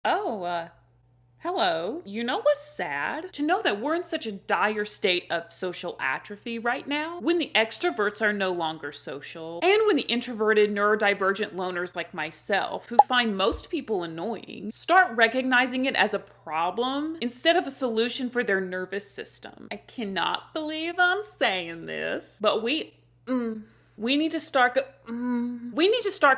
Oh, hello. You know what's sad? To know that we're in such a dire state of social atrophy right now, when the extroverts are no longer social, and when the introverted, neurodivergent loners like myself, who find most people annoying, start recognizing it as a problem instead of a solution for their nervous system. I cannot believe I'm saying this, but we need to start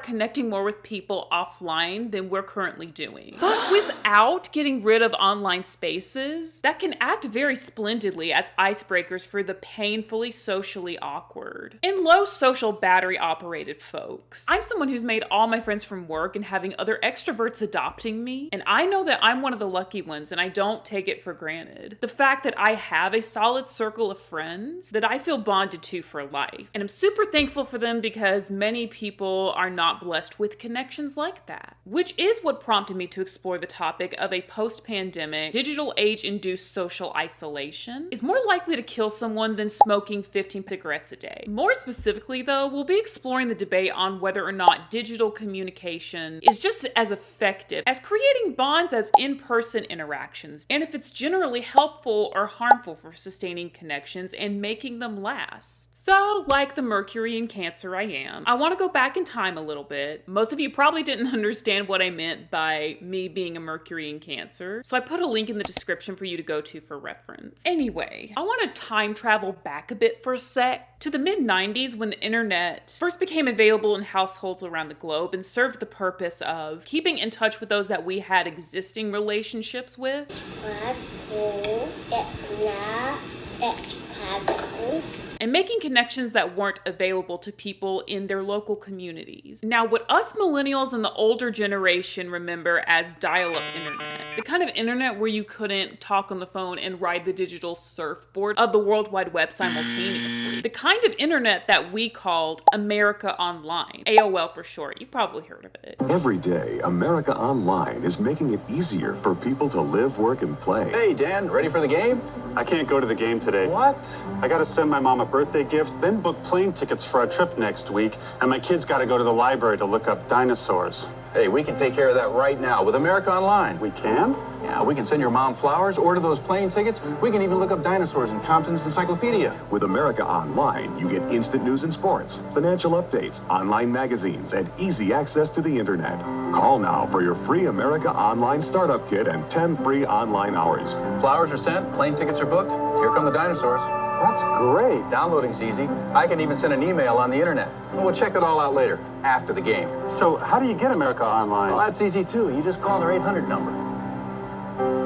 connecting more with people offline than we're currently doing. But without getting rid of online spaces that can act very splendidly as icebreakers for the painfully socially awkward and low social battery operated folks. I'm someone who's made all my friends from work and having other extroverts adopting me, and I know that I'm one of the lucky ones and I don't take it for granted. The fact that I have a solid circle of friends that I feel bonded to for life, and I'm super thankful for them because many people are not blessed with connections like that. Which is what prompted me to explore the topic of a post-pandemic, digital age-induced social isolation is more likely to kill someone than smoking 15 cigarettes a day. More specifically though, we'll be exploring the debate on whether or not digital communication is just as effective as creating bonds as in-person interactions, and if it's generally helpful or harmful for sustaining connections and making them last. So, like the Mercury in Cancer I am, I want to go back in time a little bit. Most of you probably didn't understand what I meant by me being a Mercury in Cancer, so I put a link in the description for you to go to for reference. Anyway, I want to time travel back a bit for a sec to the mid-90s when the internet first became available in households around the globe and served the purpose of keeping in touch with those that we had existing relationships with. And making connections that weren't available to people in their local communities. Now, what us millennials and the older generation remember as dial-up internet, the kind of internet where you couldn't talk on the phone and ride the digital surfboard of the World Wide Web simultaneously, the kind of internet that we called America Online, AOL for short. You've probably heard of it. Every day, America Online is making it easier for people to live, work, and play. Hey, Dan, ready for the game? I can't go to the game today. What? I gotta send my mom a birthday gift, then book plane tickets for our trip next week, and my kids gotta go to the library to look up dinosaurs. Hey, we can take care of that right now with America Online. We can? Yeah, we can send your mom flowers, order those plane tickets. We can even look up dinosaurs in Compton's Encyclopedia. With America Online, you get instant news and sports, financial updates, online magazines, and easy access to the internet. Call now for your free America Online startup kit and 10 free online hours. Flowers are sent, plane tickets are booked. Here come the dinosaurs. That's great. Downloading's easy. I can even send an email on the internet. We'll check it all out later, after the game. So how do you get America Online? Well, that's easy too. You just call their 800 number.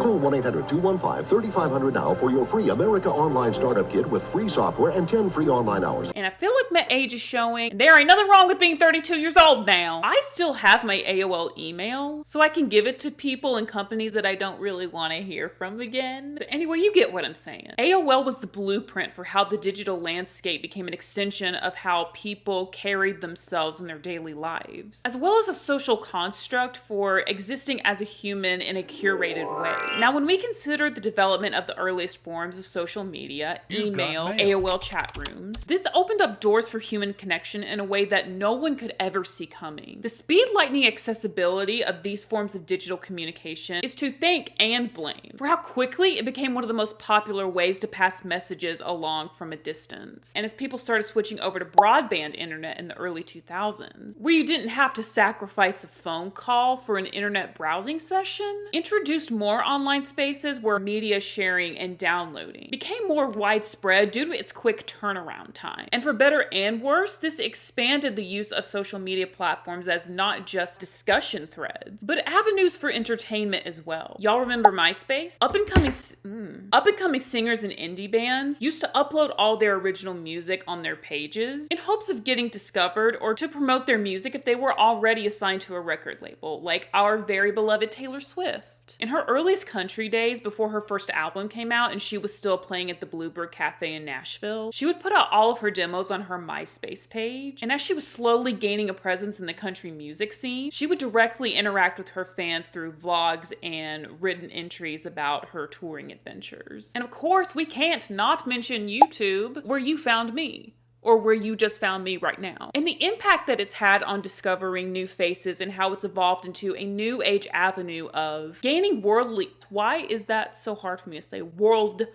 Call 1-800-215-3500 now for your free America Online startup kit with free software and 10 free online hours. And I feel like my age is showing, and there ain't nothing wrong with being 32 years old now. I still have my AOL email, so I can give it to people and companies that I don't really want to hear from again. But anyway, you get what I'm saying. AOL was the blueprint for how the digital landscape became an extension of how people carried themselves in their daily lives, as well as a social construct for existing as a human in a curated way. Now, when we consider the development of the earliest forms of social media, email, AOL chat rooms, this opened up doors for human connection in a way that no one could ever see coming. The speed lightning accessibility of these forms of digital communication is to thank and blame for how quickly it became one of the most popular ways to pass messages along from a distance. And as people started switching over to broadband internet in the early 2000s, where you didn't have to sacrifice a phone call for an internet browsing session, introduced more online spaces where media sharing and downloading became more widespread due to its quick turnaround time. And for better and worse, this expanded the use of social media platforms as not just discussion threads, but avenues for entertainment as well. Y'all remember MySpace? Up-and-coming singers and indie bands used to upload all their original music on their pages in hopes of getting discovered or to promote their music if they were already assigned to a record label, like our very beloved Taylor Swift. In her earliest country days, before her first album came out and she was still playing at the Bluebird Cafe in Nashville, she would put out all of her demos on her MySpace page. And as she was slowly gaining a presence in the country music scene, she would directly interact with her fans through vlogs and written entries about her touring adventures. And of course, we can't not mention YouTube, where you found me. or where you just found me right now. And the impact that it's had on discovering new faces and how it's evolved into a new age avenue of gaining worldly. Why is that so hard for me to say? Worldly.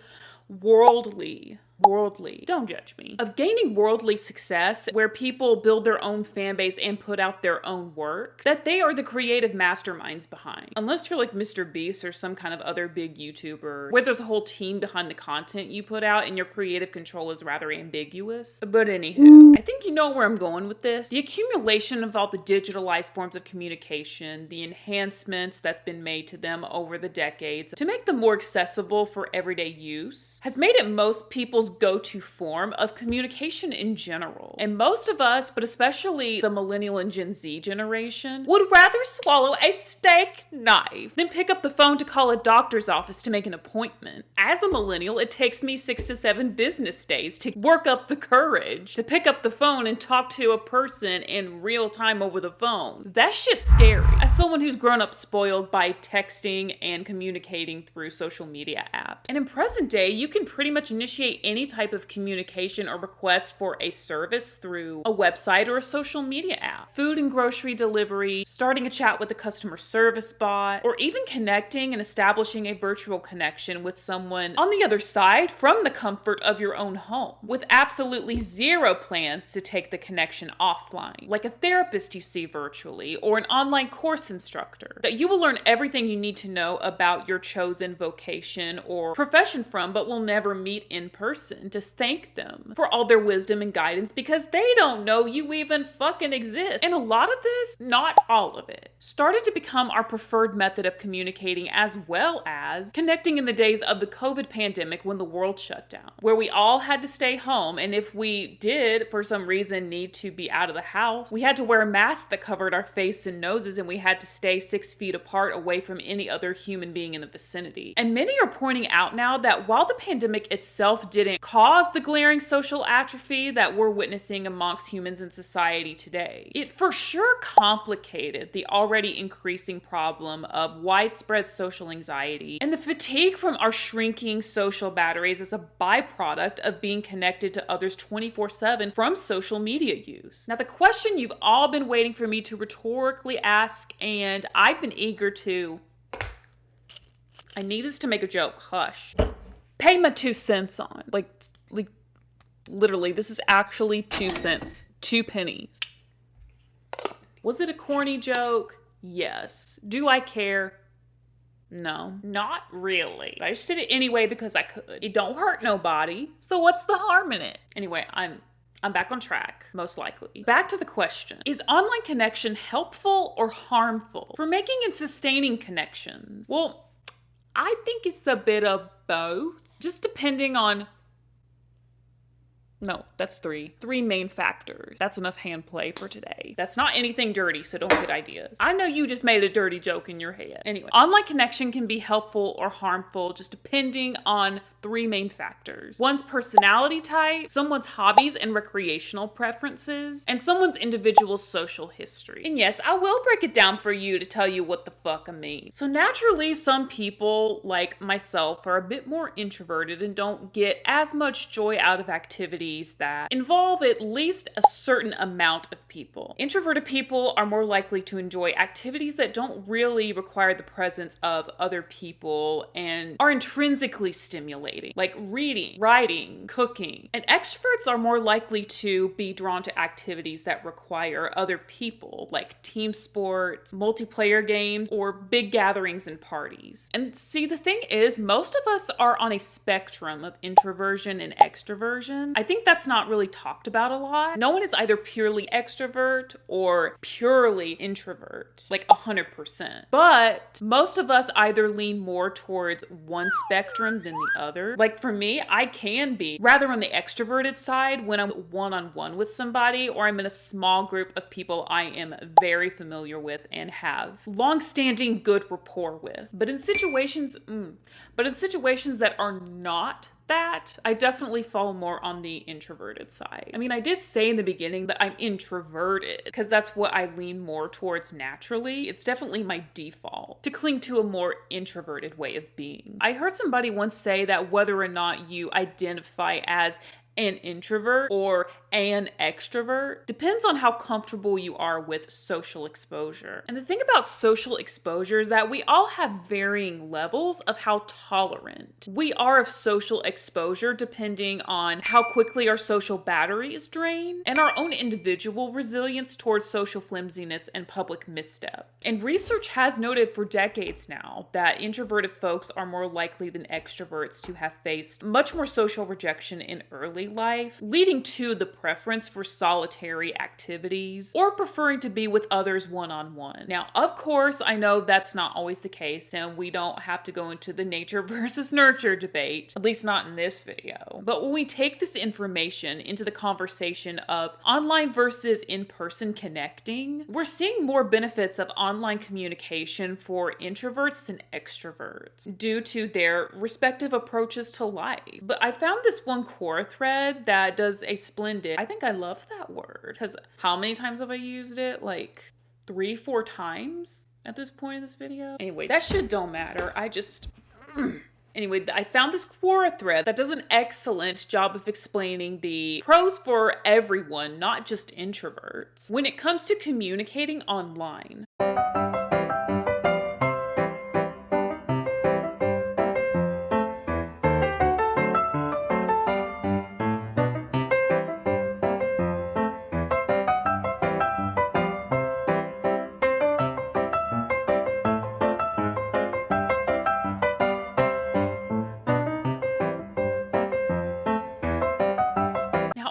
Don't judge me. Of gaining worldly success where people build their own fan base and put out their own work, that they are the creative masterminds behind. Unless you're like Mr. Beast or some kind of other big YouTuber where there's a whole team behind the content you put out and your creative control is rather ambiguous. But anywho, I think you know where I'm going with this. The accumulation of all the digitalized forms of communication, the enhancements that's been made to them over the decades to make them more accessible for everyday use has made it most people's go-to form of communication in general. And most of us, but especially the millennial and Gen Z generation, would rather swallow a steak knife than pick up the phone to call a doctor's office to make an appointment. As a millennial, it takes me 6 to 7 business days to work up the courage to pick up the phone and talk to a person in real time over the phone. That shit's scary. As someone who's grown up spoiled by texting and communicating through social media apps. And in present day, you can pretty much initiate any type of communication or request for a service through a website or a social media app. Food and grocery delivery, starting a chat with a customer service bot, or even connecting and establishing a virtual connection with someone on the other side from the comfort of your own home, with absolutely zero plans to take the connection offline, like a therapist you see virtually or an online course instructor that you will learn everything you need to know about your chosen vocation or profession from, but will never meet in person to thank them for all their wisdom and guidance because they don't know you even fucking exist. And a lot of this, not all of it, started to become our preferred method of communicating, as well as connecting in the days of the COVID pandemic when the world shut down, where we all had to stay home. And if we did, for some reason, need to be out of the house, we had to wear a mask that covered our face and noses, and we had to stay 6 feet apart away from any other human being in the vicinity. And many are pointing out now that while the pandemic itself didn't cause the glaring social atrophy that we're witnessing amongst humans in society today, it for sure complicated the already increasing problem of widespread social anxiety and the fatigue from our shrinking social batteries as a byproduct of being connected to others 24/7 from social media use. Now, the question you've all been waiting for me to rhetorically ask, and I've been eager to... I need this to make a joke. Hush. Pay my 2 cents on. Like literally, this is actually 2 cents. 2 pennies. Was it a corny joke? Yes. Do I care? No, not really. I just did it anyway because I could. It don't hurt nobody. So what's the harm in it? Anyway, I'm back on track, most likely. Back to the question. Is online connection helpful or harmful for making and sustaining connections? Well, I think it's a bit of both. Just depending on... No, that's 3. 3 main factors. That's enough hand play for today. That's not anything dirty, so don't get ideas. I know you just made a dirty joke in your head. Anyway, online connection can be helpful or harmful just depending on 3 main factors. One's personality type, someone's hobbies and recreational preferences, and someone's individual social history. And yes, I will break it down for you to tell you what the fuck I mean. So naturally, some people, like myself, are a bit more introverted and don't get as much joy out of activities that involve at least a certain amount of people. Introverted people are more likely to enjoy activities that don't really require the presence of other people and are intrinsically stimulating, like reading, writing, cooking. And extroverts are more likely to be drawn to activities that require other people, like team sports, multiplayer games, or big gatherings and parties. And see, the thing is, most of us are on a spectrum of introversion and extroversion. I think that's not really talked about a lot. No one is either purely extrovert or purely introvert, like 100%. But most of us either lean more towards one spectrum than the other. Like for me, I can be rather on the extroverted side when I'm one-on-one with somebody, or I'm in a small group of people I am very familiar with and have long-standing good rapport with. But in situations that are not that, I definitely fall more on the introverted side. I mean, I did say in the beginning that I'm introverted because that's what I lean more towards naturally. It's definitely my default to cling to a more introverted way of being. I heard somebody once say that whether or not you identify as an introvert or an extrovert depends on how comfortable you are with social exposure. And the thing about social exposure is that we all have varying levels of how tolerant we are of social exposure depending on how quickly our social batteries drain and our own individual resilience towards social flimsiness and public misstep. And research has noted for decades now that introverted folks are more likely than extroverts to have faced much more social rejection in early life, leading to the preference for solitary activities or preferring to be with others one-on-one. Now, of course, I know that's not always the case, and we don't have to go into the nature versus nurture debate, at least not in this video. But when we take this information into the conversation of online versus in-person connecting, we're seeing more benefits of online communication for introverts than extroverts due to their respective approaches to life. But I found this one Quora thread that does a splendid, I think I love that word, because how many times have I used it? Like 3-4 times at this point in this video? Anyway, that shit don't matter. Anyway, I found this Quora thread that does an excellent job of explaining the pros for everyone, not just introverts, when it comes to communicating online.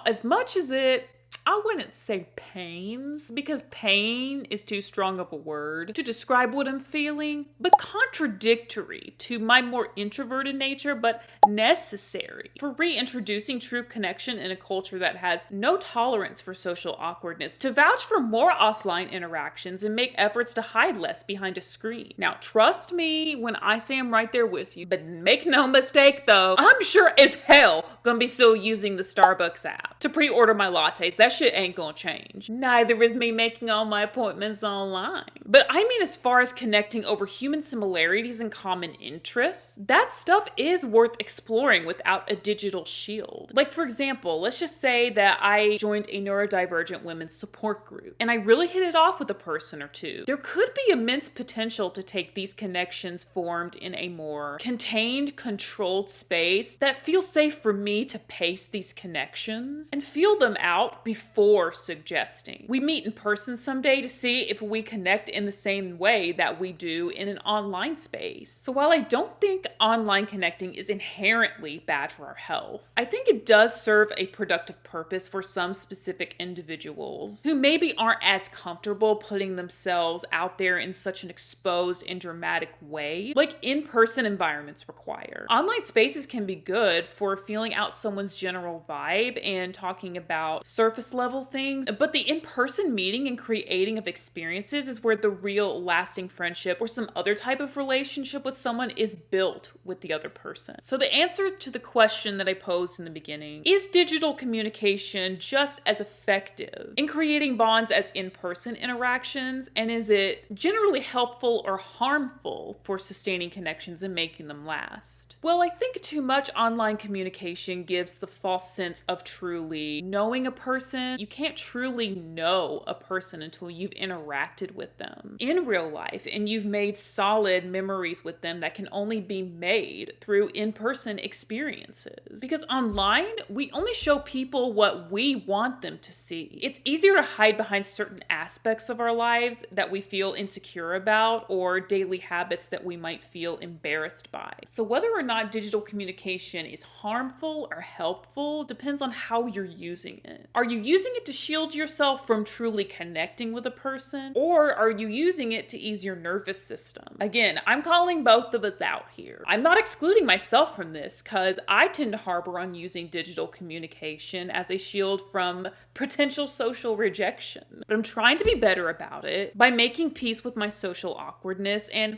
As much as I wouldn't say pains, because pain is too strong of a word to describe what I'm feeling, but contradictory to my more introverted nature, but necessary for reintroducing true connection in a culture that has no tolerance for social awkwardness, to vouch for more offline interactions and make efforts to hide less behind a screen. Now, trust me when I say I'm right there with you, but make no mistake though, I'm sure as hell gonna be still using the Starbucks app to pre-order my lattes. That shit ain't gonna change. Neither is me making all my appointments online. But I mean, as far as connecting over human similarities and common interests, that stuff is worth exploring without a digital shield. Like, for example, let's just say that I joined a neurodivergent women's support group and I really hit it off with a person or two. There could be immense potential to take these connections formed in a more contained, controlled space that feels safe for me to pace these connections and feel them out before suggesting. We meet in person someday to see if we connect in the same way that we do in an online space. So while I don't think online connecting is inherently bad for our health, I think it does serve a productive purpose for some specific individuals who maybe aren't as comfortable putting themselves out there in such an exposed and dramatic way like in-person environments require. Online spaces can be good for feeling out someone's general vibe and talking about surface level things, but the in-person meeting and creating of experiences is where the real lasting friendship or some other type of relationship with someone is built with the other person. So the answer to the question that I posed in the beginning, is digital communication just as effective in creating bonds as in-person interactions, and is it generally helpful or harmful for sustaining connections and making them last? Well, I think too much online communication gives the false sense of truly knowing a person. You can't truly know a person until you've interacted with them in real life and you've made solid memories with them that can only be made through in-person experiences. Because online, we only show people what we want them to see. It's easier to hide behind certain aspects of our lives that we feel insecure about or daily habits that we might feel embarrassed by. So whether or not digital communication is harmful or helpful depends on how you're using it. Are you using it to shield yourself from truly connecting with a person, or are you using it to ease your nervous system? Again, I'm calling both of us out here. I'm not excluding myself from this because I tend to harbor on using digital communication as a shield from potential social rejection. But I'm trying to be better about it by making peace with my social awkwardness and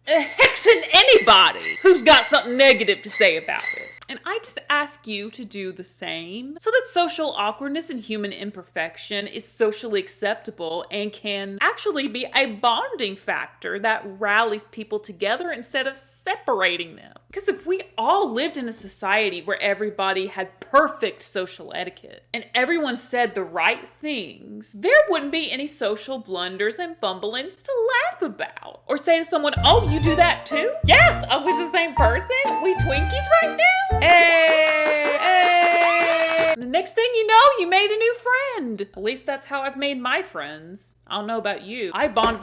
hexing anybody who's got something negative to say about it. And I just ask you to do the same so that social awkwardness and human imperfection is socially acceptable and can actually be a bonding factor that rallies people together instead of separating them. Because if we all lived in a society where everybody had perfect social etiquette and everyone said the right things, there wouldn't be any social blunders and fumblings to laugh about. Or say to someone, oh, you do that too? Yeah, with the same person? We Twinkies right now? Hey, hey. The next thing you know, you made a new friend. At least that's how I've made my friends. I don't know about you. I bond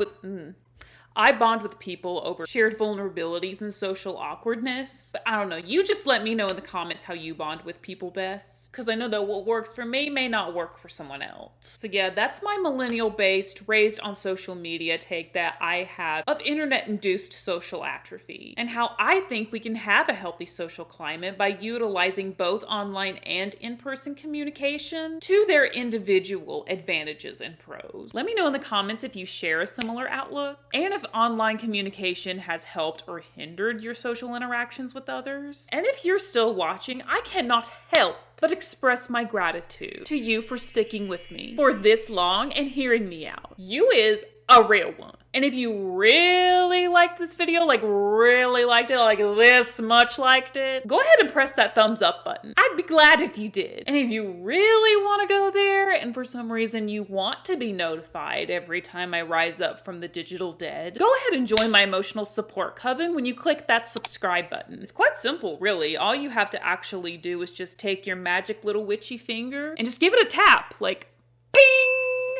with people over shared vulnerabilities and social awkwardness. But I don't know, you just let me know in the comments how you bond with people best. Because I know that what works for me may not work for someone else. So yeah, that's my millennial-based, raised on social media take that I have of internet-induced social atrophy. And how I think we can have a healthy social climate by utilizing both online and in-person communication to their individual advantages and pros. Let me know in the comments if you share a similar outlook, and if online communication has helped or hindered your social interactions with others. And if you're still watching, I cannot help but express my gratitude to you for sticking with me for this long and hearing me out. You is a real one. And if you really liked this video, like really liked it, like this much liked it, go ahead and press that thumbs up button. I'd be glad if you did. And if you really want to go there and for some reason you want to be notified every time I rise up from the digital dead, go ahead and join my emotional support coven when you click that subscribe button. It's quite simple, really. All you have to actually do is just take your magic little witchy finger and just give it a tap, like ping!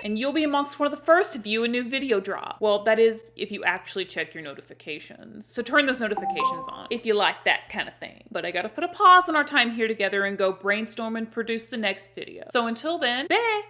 And you'll be amongst one of the first to view a new video drop. Well, that is if you actually check your notifications. So turn those notifications on if you like that kind of thing. But I gotta put a pause on our time here together and go brainstorm and produce the next video. So until then, bye!